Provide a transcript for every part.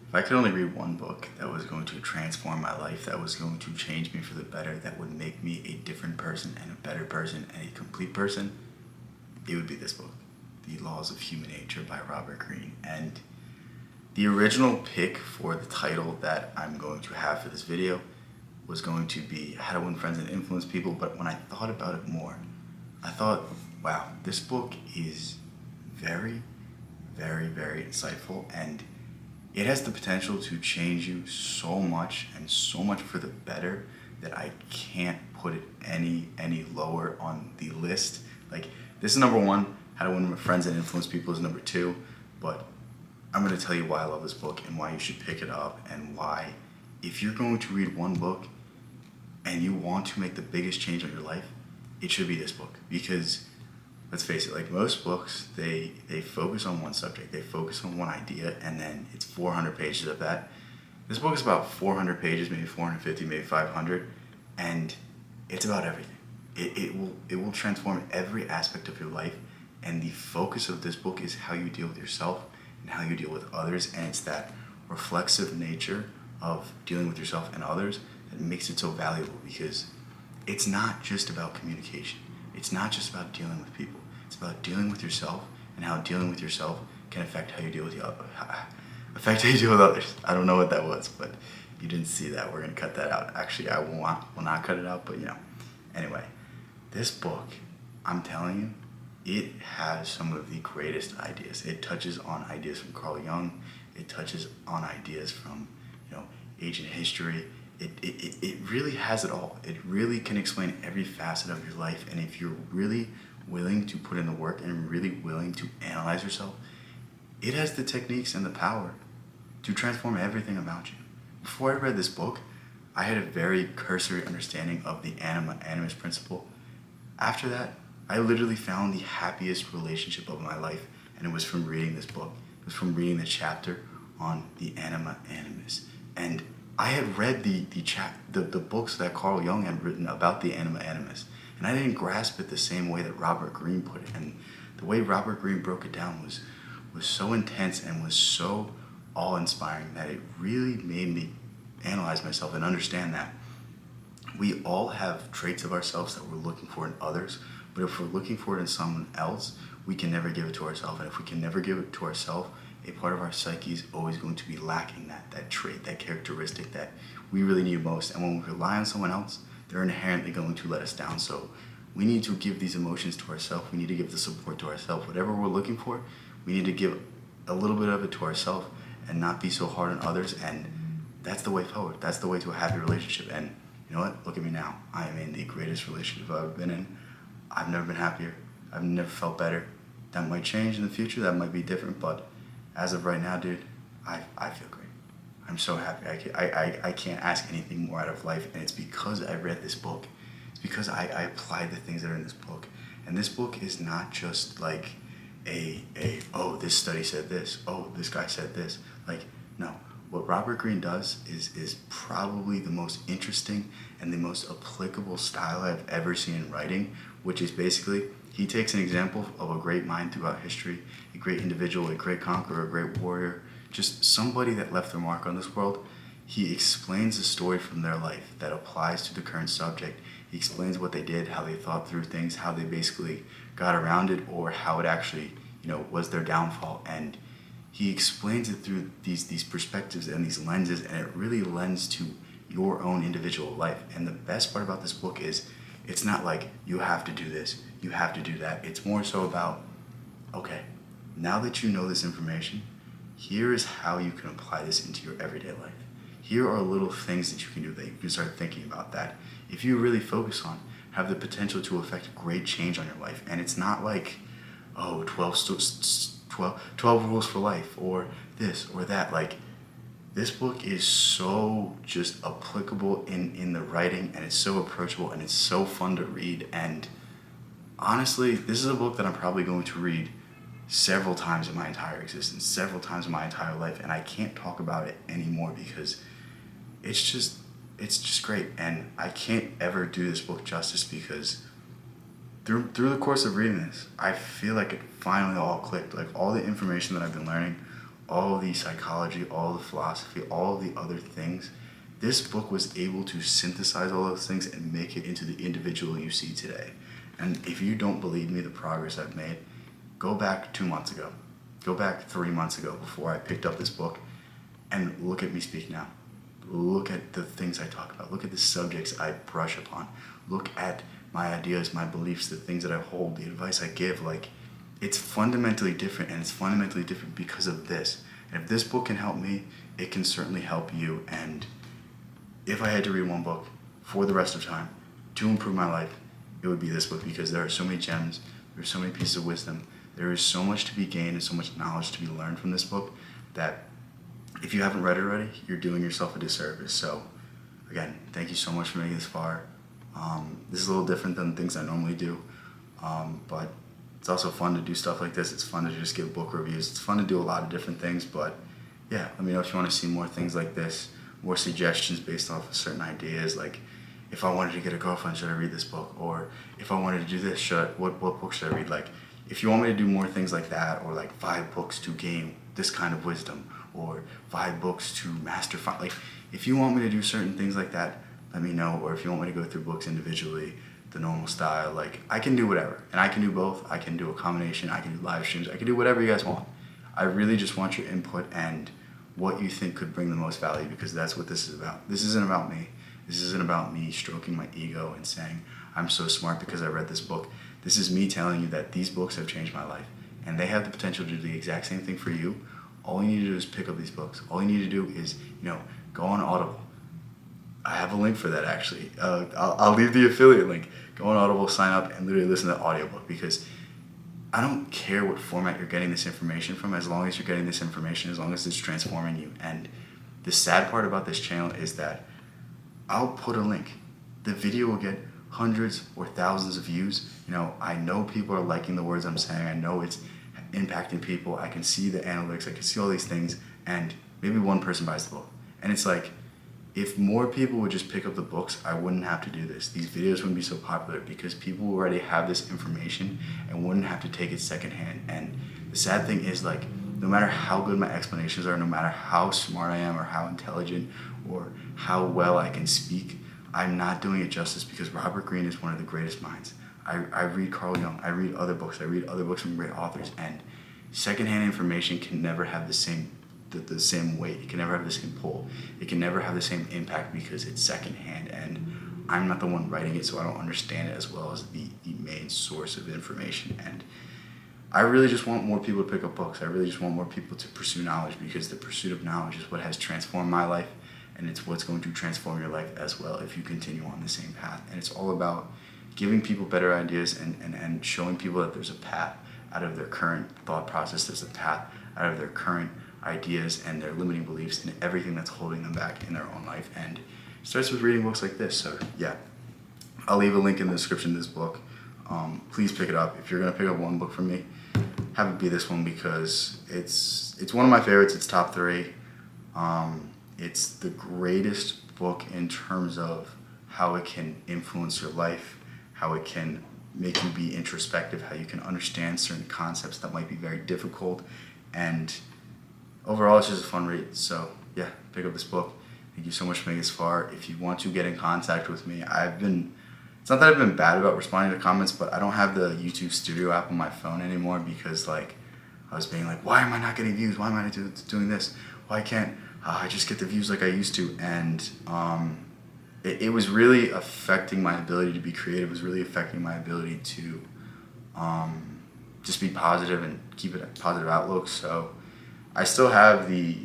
If I could only read one book that was going to transform my life, that was going to change me for the better, that would make me a different person and a better person and a complete person, it would be this book, The Laws of Human Nature by Robert Greene. And the original pick for the title that I'm going to have for this video was going to be How to Win Friends and Influence People, but when I thought about it more, I thought, wow, this book is very, very, very insightful, and it has the potential to change you so much and so much for the better that I can't put it any lower on the list. Like, this is number one. How to Win Friends and Influence People is number two, but I'm going to tell you why I love this book and why you should pick it up, and why, if you're going to read one book and you want to make the biggest change in your life, it should be this book. Because let's face it, like most books, they focus on one subject, they focus on one idea, and then it's 400 pages of that. This book is about 400 pages, maybe 450, maybe 500, and it's about everything. It will transform every aspect of your life, and the focus of this book is how you deal with yourself and how you deal with others, and it's that reflexive nature of dealing with yourself and others that makes it so valuable, because it's not just about communication. It's not just about dealing with people. It's about dealing with yourself, and how dealing with yourself can affect how you deal with others. I don't know what that was, but you didn't see that. We're gonna cut that out. Actually, I will not cut it out, but Anyway, this book, I'm telling you, it has some of the greatest ideas. It touches on ideas from Carl Jung. It touches on ideas from, ancient history. It really has it all. It really can explain every facet of your life, and if you're really willing to put in the work and really willing to analyze yourself, it has the techniques and the power to transform everything about you. Before I read this book, I had a very cursory understanding of the anima animus principle. After that, I literally found the happiest relationship of my life, and it was from reading this book. It was from reading the chapter on the anima animus. And I had read the books that Carl Jung had written about the anima animus, and I didn't grasp it the same way that Robert Greene put it. And the way Robert Greene broke it down was so intense and was so awe-inspiring that it really made me analyze myself and understand that we all have traits of ourselves that we're looking for in others, but if we're looking for it in someone else, we can never give it to ourselves. And if we can never give it to ourselves, a part of our psyche is always going to be lacking that trait, that characteristic that we really need most. And when we rely on someone else, they're inherently going to let us down. So we need to give these emotions to ourselves. We need to give the support to ourselves. Whatever we're looking for, we need to give a little bit of it to ourselves and not be so hard on others. And that's the way forward. That's the way to a happy relationship. And you know what? Look at me now. I am in the greatest relationship I've ever been in. I've never been happier. I've never felt better. That might change in the future. That might be different. But as of right now, dude, I feel great. I'm so happy. I can't ask anything more out of life. And it's because I read this book. It's because I applied the things that are in this book. And this book is not just like oh, this study said this. Oh, this guy said this. Like, no. What Robert Greene does is probably the most interesting and the most applicable style I've ever seen in writing, which is basically, he takes an example of a great mind throughout history, a great individual, a great conqueror, a great warrior, just somebody that left their mark on this world. He explains a story from their life that applies to the current subject. He explains what they did, how they thought through things, how they basically got around it, or how it actually, was their downfall. And he explains it through these perspectives and these lenses, and it really lends to your own individual life. And the best part about this book is, it's not like, you have to do this, you have to do that. It's more so about, okay, now that you know this information, here is how you can apply this into your everyday life. Here are little things that you can do that you can start thinking about that, if you really focus on, have the potential to affect great change on your life. And it's not like, oh, 12 rules for life, or this or that. Like, this book is so just applicable in the writing, and it's so approachable, and it's so fun to read. And honestly, this is a book that I'm probably going to read several times in my entire existence, several times in my entire life, and I can't talk about it anymore because it's just great. And I can't ever do this book justice, because through the course of reading this, I feel like it finally all clicked. Like, all the information that I've been learning, all the psychology, all the philosophy, all the other things, this book was able to synthesize all those things and make it into the individual you see today. And if you don't believe me, the progress I've made, go back 2 months ago. Go back 3 months ago before I picked up this book and look at me speak now. Look at the things I talk about. Look at the subjects I brush upon. Look at my ideas, my beliefs, the things that I hold, the advice I give. Like, it's fundamentally different, and it's fundamentally different because of this. And if this book can help me, it can certainly help you. And if I had to read one book for the rest of time to improve my life, it would be this book, because there are so many gems, there are so many pieces of wisdom, there is so much to be gained and so much knowledge to be learned from this book that if you haven't read it already, you're doing yourself a disservice. So again, thank you so much for making this far. This is a little different than things I normally do, but it's also fun to do stuff like this. It's fun to just give book reviews. It's fun to do a lot of different things, but yeah, let me know if you want to see more things like this, more suggestions based off of certain ideas, like if I wanted to get a girlfriend, should I read this book? Or if I wanted to do this, what book should I read? Like, if you want me to do more things like that, or like 5 books to gain this kind of wisdom, or 5 books to master, like if you want me to do certain things like that, let me know. Or if you want me to go through books individually, the normal style, like I can do whatever, and I can do both. I can do a combination, I can do live streams, I can do whatever you guys want. I really just want your input and what you think could bring the most value, because that's what this is about. This isn't about me. This isn't about me stroking my ego and saying I'm so smart because I read this book. This is me telling you that these books have changed my life, and they have the potential to do the exact same thing for you. All you need to do is pick up these books. All you need to do is, go on Audible. I have a link for that, actually. I'll leave the affiliate link. Go on Audible, sign up, and literally listen to the audiobook, because I don't care what format you're getting this information from, as long as you're getting this information, as long as it's transforming you. And the sad part about this channel is that I'll put a link. The video will get hundreds or thousands of views. I know people are liking the words I'm saying. I know it's impacting people. I can see the analytics. I can see all these things, and maybe one person buys the book. And it's like, if more people would just pick up the books, I wouldn't have to do this. These videos wouldn't be so popular, because people already have this information and wouldn't have to take it secondhand. And the sad thing is, like, no matter how good my explanations are, no matter how smart I am or how intelligent or how well I can speak, I'm not doing it justice, because Robert Greene is one of the greatest minds. I read Carl Jung, I read other books, I read other books from great authors, and secondhand information can never have the same weight. It can never have the same pull. It can never have the same impact, because it's secondhand, and I'm not the one writing it, so I don't understand it as well as the main source of information. And I really just want more people to pick up books. I really just want more people to pursue knowledge, because the pursuit of knowledge is what has transformed my life, and it's what's going to transform your life as well if you continue on the same path. And it's all about giving people better ideas and showing people that there's a path out of their current thought process. There's a path out of their current ideas and their limiting beliefs and everything that's holding them back in their own life. And it starts with reading books like this. So yeah, I'll leave a link in the description of this book. Please pick it up. If you're gonna pick up one book from me, have it be this one, because it's one of my favorites. It's top 3. It's the greatest book in terms of how it can influence your life, how it can make you be introspective, how you can understand certain concepts that might be very difficult, and overall it's just a fun read. So yeah, pick up this book. Thank you so much for making this far. If you want to get in contact with me, it's not that I've been bad about responding to comments, but I don't have the YouTube Studio app on my phone anymore, because like I was being like, why am I not getting views? Why am I not doing this? Why can't I just get the views like I used to? And it was really affecting my ability to be creative. It was really affecting my ability to just be positive and keep a positive outlook. So I still have the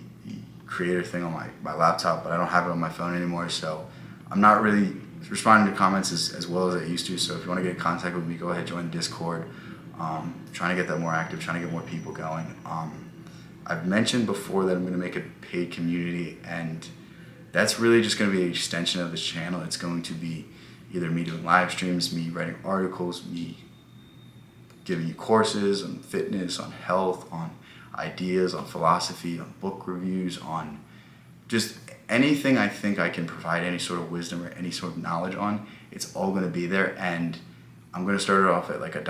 creator thing on my laptop, but I don't have it on my phone anymore. So I'm not really responding to comments as well as I used to. So if you want to get in contact with me, go ahead, join Discord. Trying to get that more active, trying to get more people going. I've mentioned before that I'm going to make a paid community, and that's really just going to be an extension of this channel. It's going to be either me doing live streams, me writing articles, me giving you courses on fitness, on health, on ideas, on philosophy, on book reviews, on just anything I think I can provide any sort of wisdom or any sort of knowledge on. It's all going to be there, and I'm going to start it off at like $1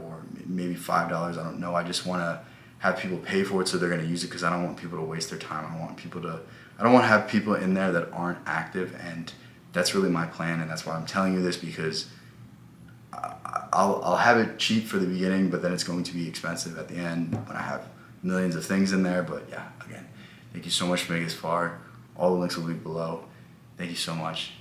or maybe $5. I don't know. I just want to have people pay for it so they're going to use it, because I don't want people to waste their time. I don't want to have people in there that aren't active, and that's really my plan, and that's why I'm telling you this, because I'll have it cheap for the beginning, but then it's going to be expensive at the end when I have millions of things in there. But yeah, again, thank you so much for making this far. All the links will be below. Thank you so much.